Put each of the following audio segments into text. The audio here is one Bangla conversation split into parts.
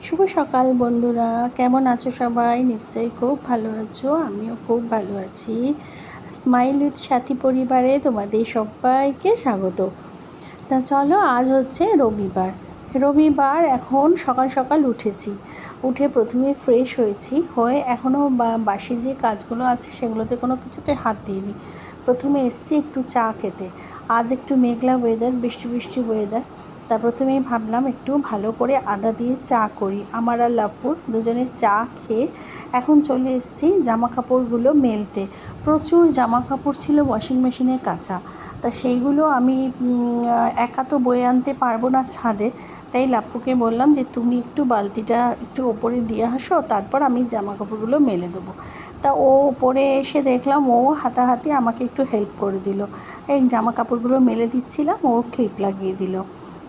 শুভ সকাল বন্ধুরা, কেমন আছো সবাই? নিশ্চয়ই খুব ভালো আছো। আমিও খুব ভালো আছি। স্মাইল উইথ সাথী পরিবারে তোমাদের সবাইকে স্বাগত। তা চলো, আজ হচ্ছে রবিবার। এখন সকাল সকাল উঠেছি। উঠে প্রথমে ফ্রেশ হয়ে এখনও বাসি যে কাজগুলো আছে সেগুলোতে কোনো কিছুতে হাত দিইনি। প্রথমে এসছি একটু চা খেতে। আজ একটু মেঘলা ওয়েদার, বৃষ্টি বৃষ্টি ওয়েদার। তা প্রথমেই ভাবলাম একটু ভালো করে আদা দিয়ে চা করি। আমার আর লাপুর দুজনে চা খেয়ে এখন চলে এসেছি জামা কাপড়গুলো মেলতে। প্রচুর জামা কাপড় ছিল ওয়াশিং মেশিনে কাচা। তা সেইগুলো আমি একা তো বয়ে আনতে পারবো না ছাদে। তাই লাপ্পুকে বললাম যে তুমি একটু বালতিটা একটু ওপরে দিয়ে আসো, তারপর আমি জামা কাপড়গুলো মেলে দেবো। তা ও ওপরে এসে দেখলাম ও হাতাহাতি আমাকে একটু হেল্প করে দিল। এই জামা কাপড়গুলো মেলে দিচ্ছিলাম, ও ক্লিপ লাগিয়ে দিল।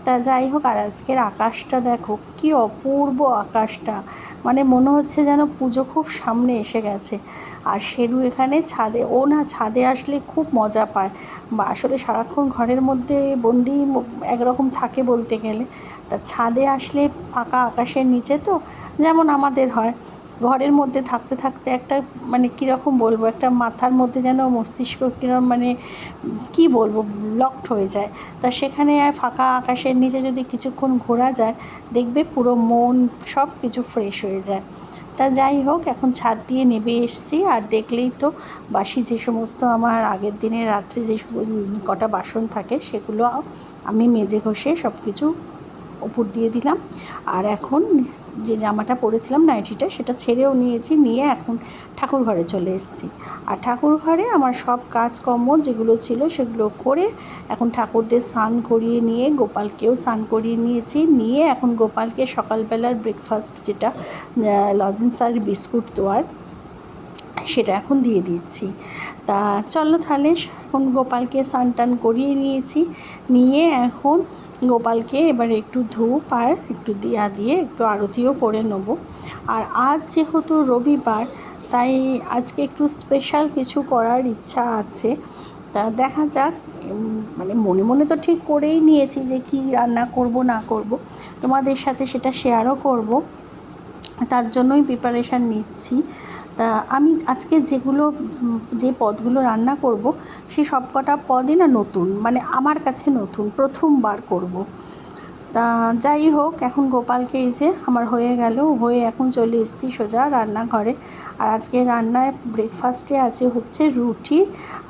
তা যাই হোক, আর আজকের আকাশটা দেখো কী অপূর্ব আকাশটা। মানে মনে হচ্ছে যেন পুজো খুব সামনে এসে গেছে। আর শেরু এখানে ছাদে, ও না ছাদে আসলে খুব মজা পায়। বা আসলে সারাক্ষণ ঘরের মধ্যে বন্দি একরকম থাকে বলতে গেলে। তা ছাদে আসলে ফাঁকা আকাশের নিচে তো যেমন আমাদের হয়, ঘরের মধ্যে থাকতে থাকতে একটা মানে কীরকম বলবো, একটা মাথার মধ্যে যেন মস্তিষ্ক কীরকম মানে কী বলবো ব্লকড হয়ে যায়। তা সেখানে ফাঁকা আকাশের নিচে যদি কিছুক্ষণ ঘোরা যায়, দেখবে পুরো মন সব কিছু ফ্রেশ হয়ে যায়। তা যাই হোক, এখন ছাদ দিয়ে নেমে এসেছি। আর দেখলেই তো বাসি যে সমস্ত আমার আগের দিনের রাত্রে যে কটা বাসন থাকে সেগুলো আমি মেজে ঘষে সব কিছু উপর দিয়ে দিলাম। আর এখন যে জামাটা পরেছিলাম নাইটিটা, সেটা ছেড়েও নিয়েছি, নিয়ে এখন ঠাকুর ঘরে চলে এসেছি। আর ঠাকুর ঘরে আমার সব কাজকর্ম যেগুলো ছিল সেগুলো করে এখন ঠাকুরদের স্নান করিয়ে নিয়ে গোপালকেও স্নান করিয়ে নিয়েছি। নিয়ে এখন গোপালকে সকালবেলার ব্রেকফাস্ট যেটা লজেন্স আর বিস্কুট দেওয়ার, সেটা এখন দিয়ে দিচ্ছি। তা চলো তাহলে, এখন গোপালকে স্নান টান করিয়ে নিয়েছি, নিয়ে এখন গোপালকে এবার একটু ধূপ আর একটু দিয়া দিয়ে একটু আরতিও করে নেবো। আর আজ যেহেতু রবিবার, তাই আজকে একটু স্পেশাল কিছু করার ইচ্ছা আছে। তা দেখা যাক, মানে মনে মনে তো ঠিক করেই নিয়েছি যে কি রান্না করব না করব, তোমাদের সাথে সেটা শেয়ারও করব, তার জন্যই প্রিপারেশান নিচ্ছি। তা আমি আজকে যে পদগুলো রান্না করব, সেই সব কটা পদই না নতুন, মানে আমার কাছে নতুন, প্রথমবার করব। তা যাই হোক, এখন গোপালকে এসে আমার হয়ে এখন চলে এসেছি সোজা রান্নাঘরে। আর আজকে রান্নায় ব্রেকফাস্টে আছে হচ্ছে রুটি,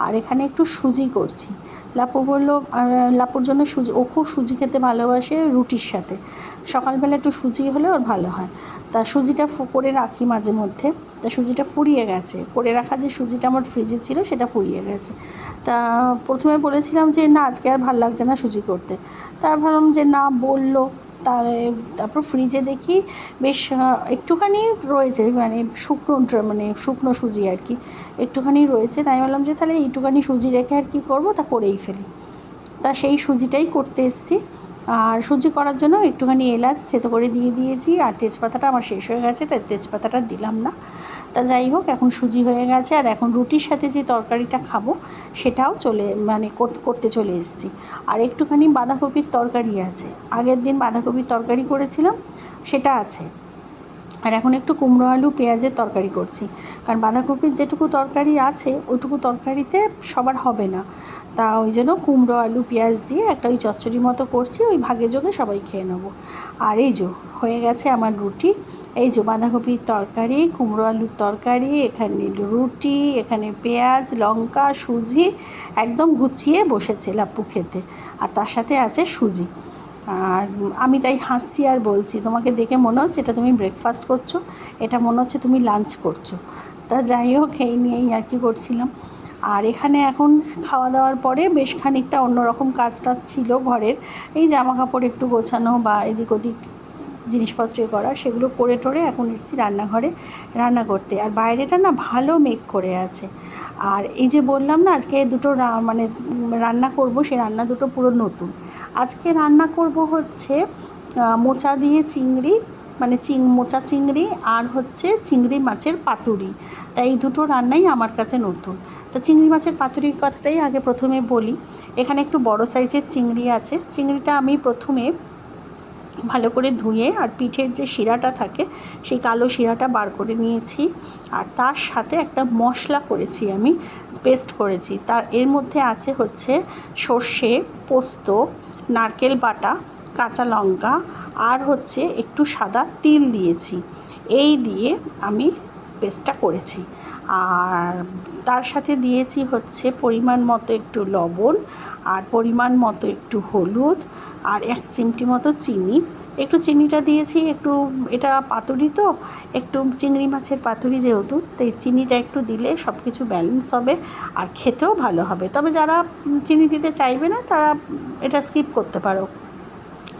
আর এখানে একটু সুজি করছি। লাপু বললো, লাপুর জন্য সুজি, ও খুব সুজি খেতে ভালোবাসে রুটির সাথে। সকালবেলা একটু সুজি হলে ওর ভালো হয়। তা সুজিটা করে রাখি মাঝে মধ্যে। তা সুজিটা ফুরিয়ে গেছে, করে রাখা যে সুজিটা আমার ফ্রিজে ছিল সেটা ফুরিয়ে গেছে। তা প্রথমে বলেছিলাম যে না, আজকে আর ভালো লাগছে না সুজি করতে। তার ভাবলাম যে না, বললো তারপর ফ্রিজে দেখি বেশ একটুখানি রয়েছে, মানে শুকনো সুজি আর কি, একটুখানি রয়েছে। তাই ভাবলাম যে তাহলে একটুখানি সুজি রেখে আর কি করবো, তা করেই ফেলি। তা সেই সুজিটাই করতে এসেছি। আর সুজি করার জন্য একটুখানি এলাচ থেতো করে দিয়ে দিয়েছি, আর তেজপাতাটা আমার শেষ হয়ে গেছে তাই তেজপাতাটা দিলাম না। তা যাই হোক, এখন সুজি হয়ে গেছে। আর এখন রুটির সাথে যে তরকারিটা খাবো সেটাও করতে চলে এসেছি। আর একটুখানি বাঁধাকপির তরকারি আছে, আগের দিন বাঁধাকপির তরকারি করেছিলাম সেটা আছে। আর এখন একটু কুমড়ো আলু পেঁয়াজের তরকারি করছি, কারণ বাঁধাকপির যেটুকু তরকারি আছে ওইটুকু তরকারিতে সবার হবে না। তা ওই জন্য কুমড়ো আলু পেঁয়াজ দিয়ে একটা ওই চচ্চড়ি মতো করছি, ওই ভাগে যোগে সবাই খেয়ে নেবো। আর এই হয়ে গেছে আমার রুটি। এই বাঁধাকপির তরকারি, কুমড়ো আলুর তরকারি, এখানে রুটি, এখানে পেঁয়াজ লঙ্কা সুজি, একদম গুছিয়ে বসেছে লাপ্পু খেতে। আর তার সাথে আছে সুজি। আর আমি তাই হাসছি আর বলছি, তোমাকে দেখে মনে হচ্ছে এটা তুমি ব্রেকফাস্ট করছো, এটা মনে হচ্ছে তুমি লাঞ্চ করছো। তা যাই হোক, এই নিয়েই আর কি করছিলাম। আর এখানে এখন খাওয়া দাওয়ার পরে বেশ খানিকটা অন্যরকম কাজটা ছিল ঘরের, এই জামা কাপড় একটু গোছানো বা এদিক ওদিক জিনিসপত্র করা, সেগুলো করে টোরে এখন এসেছি রান্নাঘরে রান্না করতে। আর বাইরেটা না ভালো মেঘ করে আছে। আর এই যে বললাম না আজকে দুটো মানে রান্না করব, সেই রান্না দুটো পুরো নতুন। আজকে রান্না করব হচ্ছে মোচা দিয়ে চিংড়ি, মানে মোচা চিংড়ি, আর হচ্ছে চিংড়ি মাছের পাতুরি। তাই এই দুটো রান্নাই আমার কাছে নতুন। তা চিংড়ি মাছের পাতুরির কথাটাই আগে প্রথমে বলি। এখানে একটু বড় সাইজের চিংড়ি আছে। চিংড়িটা আমি প্রথমে ভালো করে ধুয়ে আর পিঠের যে শিরাটা থাকে সেই কালো শিরাটা বার করে নিয়েছি। আর তার সাথে একটা মশলা করেছি, আমি পেস্ট করেছি। এর মধ্যে আছে হচ্ছে সর্ষে, পোস্ত, নারকেল বাটা, কাঁচা লঙ্কা আর হচ্ছে একটু সাদা তিল দিয়েছি। এই দিয়ে আমি পেস্টটা করেছি। আর তার সাথে দিয়েছি হচ্ছে পরিমাণ মতো একটু লবণ আর পরিমাণ মতো একটু হলুদ আর 1 চিমটি মতো চিনি। একটু চিনিটা দিয়েছি, একটু এটা পাতুরি তো, একটু চিংড়ি মাছের পাতুরি যেহেতু, তাই চিনিটা একটু দিলে সব কিছু ব্যালেন্স হবে আর খেতেও ভালো হবে। তবে যারা চিনি দিতে চাইবে না তারা এটা স্কিপ করতে পারো।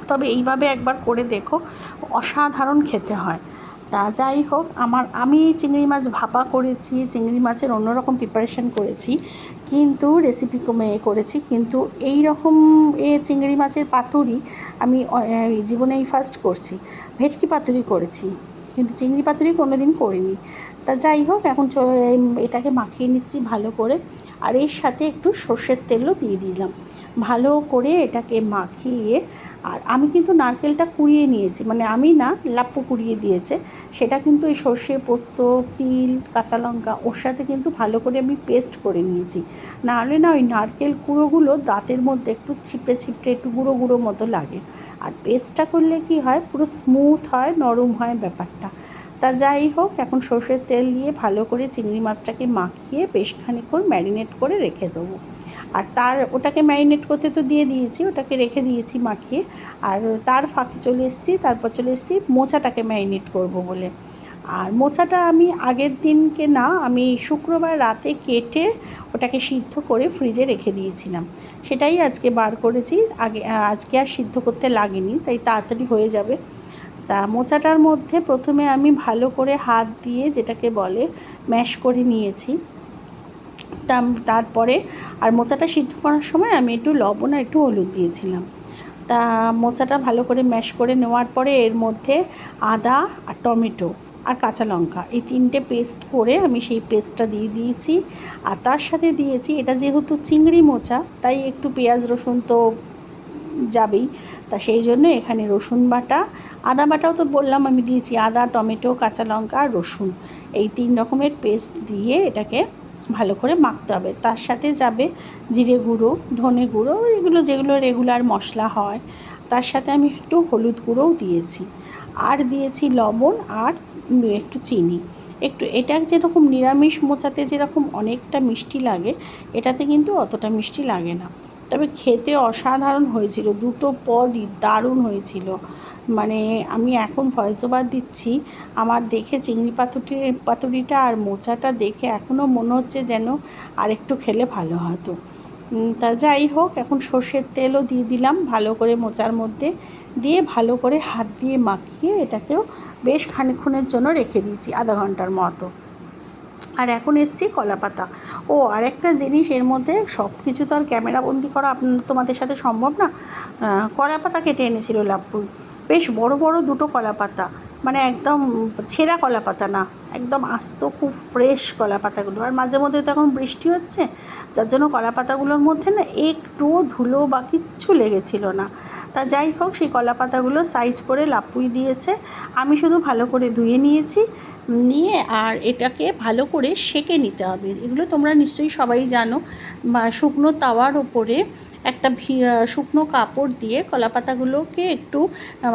তবে এইভাবে একবার করে দেখো, অসাধারণ খেতে হয়। তা যাই হোক, আমি চিংড়ি মাছ ভাপা করেছি, চিংড়ি মাছের অন্যরকম প্রিপারেশান করেছি, কিন্তু রেসিপি করেছি, কিন্তু এই রকম চিংড়ি মাছের পাতুরি আমি জীবনেই ফার্স্ট করছি। ভেটকি পাতুরি করেছি, কিন্তু চিংড়ি পাতুরি কোনো দিন করিনি। তা যাই হোক, এখন এটাকে মাখিয়ে নিচ্ছি ভালো করে। আর এর সাথে একটু সর্ষের তেলও দিয়ে দিলাম, ভালো করে এটাকে মাখিয়ে। আর আমি কিন্তু নারকেলটা কুড়িয়ে নিয়েছি, মানে আমি না, লাপ্পু কুড়িয়ে দিয়েছে। সেটা কিন্তু এই সর্ষে, পোস্ত, তিল, কাঁচা লঙ্কা ওর সাথে কিন্তু ভালো করে আমি পেস্ট করে নিয়েছি। নাহলে না ওই নারকেল কুঁড়োগুলো দাঁতের মধ্যে একটু ছিপড়ে ছিপড়ে একটু গুঁড়ো গুঁড়ো মতো লাগে। আর পেস্টটা করলে কি হয়, পুরো স্মুথ হয়, নরম হয় ব্যাপারটা। তা যাই হোক, এখন সর্ষের তেল দিয়ে ভালো করে চিংড়ি মাছটাকে মাখিয়ে বেশ খানিকক্ষণ ম্যারিনেট করে রেখে দেবো। আর ওটাকে ম্যারিনেট করতে তো দিয়ে দিয়েছি, ওটাকে রেখে দিয়েছি মাখিয়ে। আর তার ফাঁকে তারপর চলে এসেছি মোচাটাকে ম্যারিনেট করব বলে। আর মোচাটা আমি আগের দিনকে না, আমি শুক্রবার রাতে কেটে ওটাকে সিদ্ধ করে ফ্রিজে রেখে দিয়েছিলাম। সেটাই আজকে বার করেছি। আজকে আর সিদ্ধ করতে লাগেনি, তাই তাড়াতাড়ি হয়ে যাবে। তা মোচাটার মধ্যে প্রথমে আমি ভালো করে হাত দিয়ে, যেটাকে বলে, ম্যাশ করে নিয়েছি। তারপরে আর মোচাটা সিদ্ধ করার সময় আমি একটু লবণ আর একটু হলুদ দিয়েছিলাম। তা মোচাটা ভালো করে ম্যাশ করে নেওয়ার পরে এর মধ্যে আদা আর টমেটো আর কাঁচা লঙ্কা এই 3টে পেস্ট করে আমি সেই পেস্টটা দিয়ে দিয়েছি। আর তার সাথে দিয়েছি, এটা যেহেতু চিংড়ি মোচা তাই একটু পেঁয়াজ রসুন তো যাবেই। তা সেই জন্য এখানে রসুন বাটা, আদা বাটাও তো বললাম আমি দিয়েছি, আদা, টমেটো, কাঁচা লঙ্কা আর রসুন, এই 3 রকমের পেস্ট দিয়ে এটাকে ভালো করে মাখতে হবে। তার সাথে যাবে জিরে গুঁড়ো, ধনে গুঁড়ো, যেগুলো রেগুলার মশলা হয়। তার সাথে আমি একটু হলুদ গুঁড়োও দিয়েছি, আর দিয়েছি লবণ আর একটু চিনি। এটা যেরকম নিরামিষ মোচাতে যেরকম অনেকটা মিষ্টি লাগে, এটাতে কিন্তু অতটা মিষ্টি লাগে না। তবে খেতে অসাধারণ হয়েছিল, দুটো পদই দারুণ হয়েছিল। মানে আমি এখন ভয়েস ওভার দিচ্ছি, আমার দেখে চিংড়ি পাতুরিটা আর মোচাটা দেখে এখনও মনে হচ্ছে যেন আরেকটু খেলে ভালো হতো। তা যাই হোক, এখন সর্ষের তেলও দিয়ে দিলাম ভালো করে মোচার মধ্যে, দিয়ে ভালো করে হাত দিয়ে মাখিয়ে এটাকেও বেশ খানিকক্ষণের জন্য রেখে দিয়েছি, আধা ঘন্টার মতো। আর এখন এসছি কলাপাতা। আর একটা জিনিস, এর মধ্যে সব কিছু তো আর ক্যামেরাবন্দি করা তোমাদের সাথে সম্ভব না। কলাপাতা কেটে এনেছিল লাপ্পু, বেশ বড় বড় 2টো কলাপাতা, মানে একদম ছেঁড়া কলাপাতা না, একদম আস্ত, খুব ফ্রেশ কলাপাতাগুলো। আর মাঝে মধ্যে তো এখন বৃষ্টি হচ্ছে, যার জন্য কলাপাতাগুলোর মধ্যে না একটুও ধুলো বা কিচ্ছু লেগেছিল না। তা যাই হোক, সেই কলাপাতাগুলো সাইজ করে লাপ্পুই দিয়েছে, আমি শুধু ভালো করে ধুয়ে নিয়েছি। আর এটাকে ভালো করে সেঁকে নিতে হবে। এগুলো তোমরা নিশ্চয়ই সবাই জানো। শুকনো তাওয়ার ওপরে একটা শুকনো কাপড় দিয়ে কলাপাতাগুলোকে একটু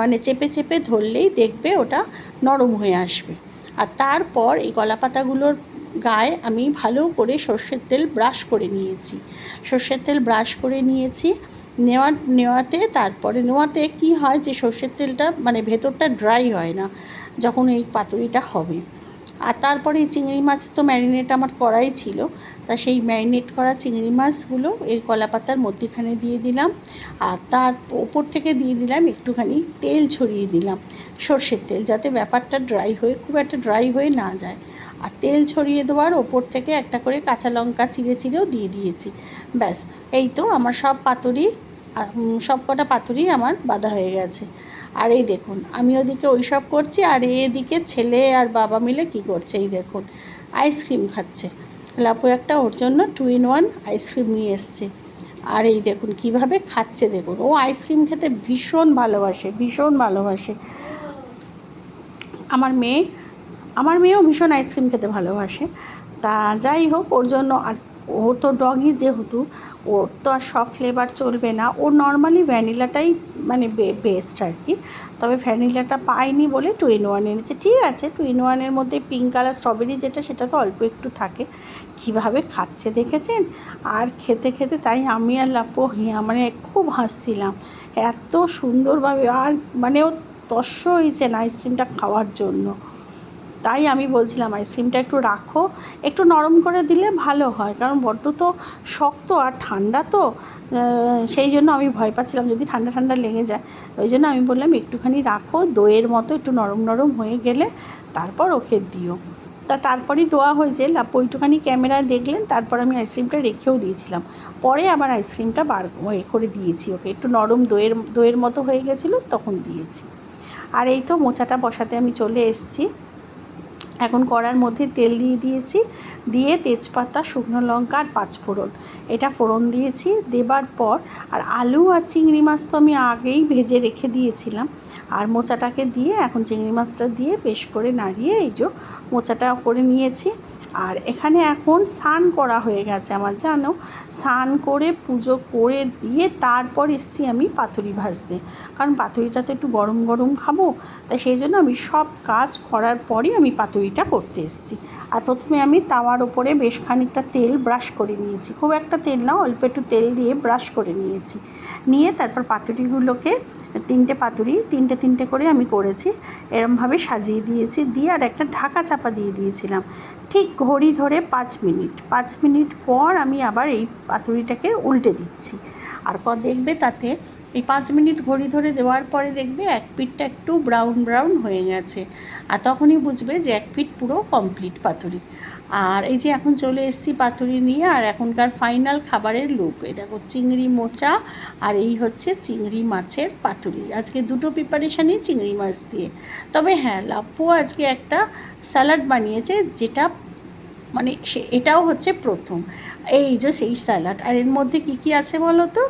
মানে চেপে চেপে ধরলেই দেখবে ওটা নরম হয়ে আসবে। আর তারপর এই কলাপাতাগুলোর গায়ে আমি ভালো করে সর্ষের তেল ব্রাশ করে নিয়েছি। নেওয়াতে কি হয়, যে সর্ষের তেলটা মানে ভেতরটা ড্রাই হয় না যখন এই পাতুরিটা হবে। আর তারপরে এই চিংড়ি মাছ তো ম্যারিনেট আমার করাই ছিল, তা সেই ম্যারিনেট করা চিংড়ি মাছগুলো এর কলাপাতার মধ্যেখানে দিয়ে দিলাম। আর তার ওপর থেকে দিয়ে দিলাম একটুখানি তেল ছড়িয়ে দিলাম, সর্ষের তেল, যাতে ব্যাপারটা খুব একটা ড্রাই হয়ে না যায়। আর তেল ছড়িয়ে দেওয়ার ওপর থেকে একটা করে কাঁচা লঙ্কা চিড়েও দিয়ে দিয়েছি। ব্যাস, এই তো আমার সব কটা পাতুরি আমার বাঁধা হয়ে গেছে। আর এই দেখুন, আমি ওদিকে ওইসব করছি, আর এদিকে ছেলে আর বাবা মিলে কি করছে, এই দেখুন আইসক্রিম খাচ্ছে। লাপু একটা ওর জন্য 2 in 1 আইসক্রিম নিয়ে এসছে। আর এই দেখুন কীভাবে খাচ্ছে, দেখুন ও আইসক্রিম খেতে ভীষণ ভালোবাসে, ভীষণ ভালোবাসে। আমার মেয়েও ভীষণ আইসক্রিম খেতে ভালোবাসে। তা যাই হোক, ওর জন্য, আর ও তো ডগি যেহেতু, ওর তো আর সব ফ্লেভার চলবে না, ও নর্মালি ভ্যানিলাটাই মানে বেস্ট আর কি। তবে ভ্যানিলাটা পাইনি বলে 2 in 1 এনেছে। ঠিক আছে, 2 in 1-এর মধ্যে পিঙ্ক কালার স্ট্রবেরি যেটা, সেটা তো অল্প একটু থাকে। কীভাবে খাচ্ছে দেখেছেন? আর খেতে খেতে তাই আমি আর লাপো মানে খুব হাসছিলাম, এত সুন্দরভাবে। আর মানে ও তস্য হয়েছে না আইসক্রিমটা খাওয়ার জন্য। তাই আমি বলছিলাম আইসক্রিমটা একটু রাখো, একটু নরম করে দিলে ভালো হয়, কারণ বড্ড তো শক্ত আর ঠান্ডা তো, সেই জন্য আমি ভয় পাচ্ছিলাম যদি ঠান্ডা ঠান্ডা লেগে যায়। ওই জন্য আমি বললাম একটুখানি রাখো, দইয়ের মতো একটু নরম নরম হয়ে গেলে তারপর ওকে দিও। তারপরেই দেওয়া হয়েছে, ওইটুখানি ক্যামেরায় দেখলেন, তারপর আমি আইসক্রিমটা রেখেও দিয়েছিলাম। পরে আবার আইসক্রিমটা বার করে দিয়েছি ওকে, একটু নরম দইয়ের মতো হয়ে গেছিলো, তখন দিয়েছি। আর এই তো মোচাটা বসাতে আমি চলে এসেছি। এখন কড়ার মধ্যে তেল দিয়ে দিয়েছি, দিয়ে তেজপাতা, শুকনো লঙ্কা আর 5 ফোড়ন, এটা ফোড়ন দিয়েছি। দেবার পর আর আলু আর চিংড়ি মাছ তো আমি আগেই ভেজে রেখে দিয়েছিলাম, আর মোচাটাকে দিয়ে এখন চিংড়ি মাছটা দিয়ে বেশ করে নাড়িয়ে এই যে মোচাটা করে নিয়েছি। আর এখানে এখন স্নান করা হয়ে গেছে আমার, জানো, স্নান করে পুজো করে দিয়ে তারপর এসছি আমি পাতুরি ভাজতে, কারণ পাতুরিটা তো একটু গরম গরম খাবো, তাই সেই জন্য আমি সব কাজ করার পরই আমি পাতুরিটা করতে এসেছি। আর প্রথমে আমি তাওয়ার ওপরে বেশ খানিকটা তেল ব্রাশ করে নিয়েছি, খুব একটা তেল না, অল্প একটু তেল দিয়ে ব্রাশ করে নিয়েছি। নিয়ে তারপর পাতুরিগুলোকে, 3টে পাতুরি 3টে করে আমি করেছি, এরমভাবে সাজিয়ে দিয়েছি, দিয়ে আর একটা ঢাকা চাপা দিয়ে দিয়েছিলাম। ঠিক ঘড়ি ধরে 5 মিনিট পর আমি আবার এই পাতুরিটাকে উল্টে দিচ্ছি। আর দেখবে তাতে এই 5 মিনিট ঘড়ি ধরে দেওয়ার পরে দেখবে এক পিঠটা একটু ব্রাউন ব্রাউন হয়ে গেছে, আর তখনই বুঝবে যে এক পিঠ পুরো কমপ্লিট পাতুরি। আর এই যে এখন চলে এসেছি পাতুরি নিয়ে, আর এখনকার ফাইনাল খাবারের লুক, এই দেখো চিংড়ি মোচা, আর এই হচ্ছে চিংড়ি মাছের পাতুরি। আজকে দুটো প্রিপারেশানই চিংড়ি মাছ দিয়ে। তবে হ্যাঁ, লাপ্পু আজকে একটা স্যালাড বানিয়েছে, যেটা মানে এটাও হচ্ছে প্রথম, এই যে সেই স্যালাড। আর এর মধ্যে কী কী আছে বলো তো?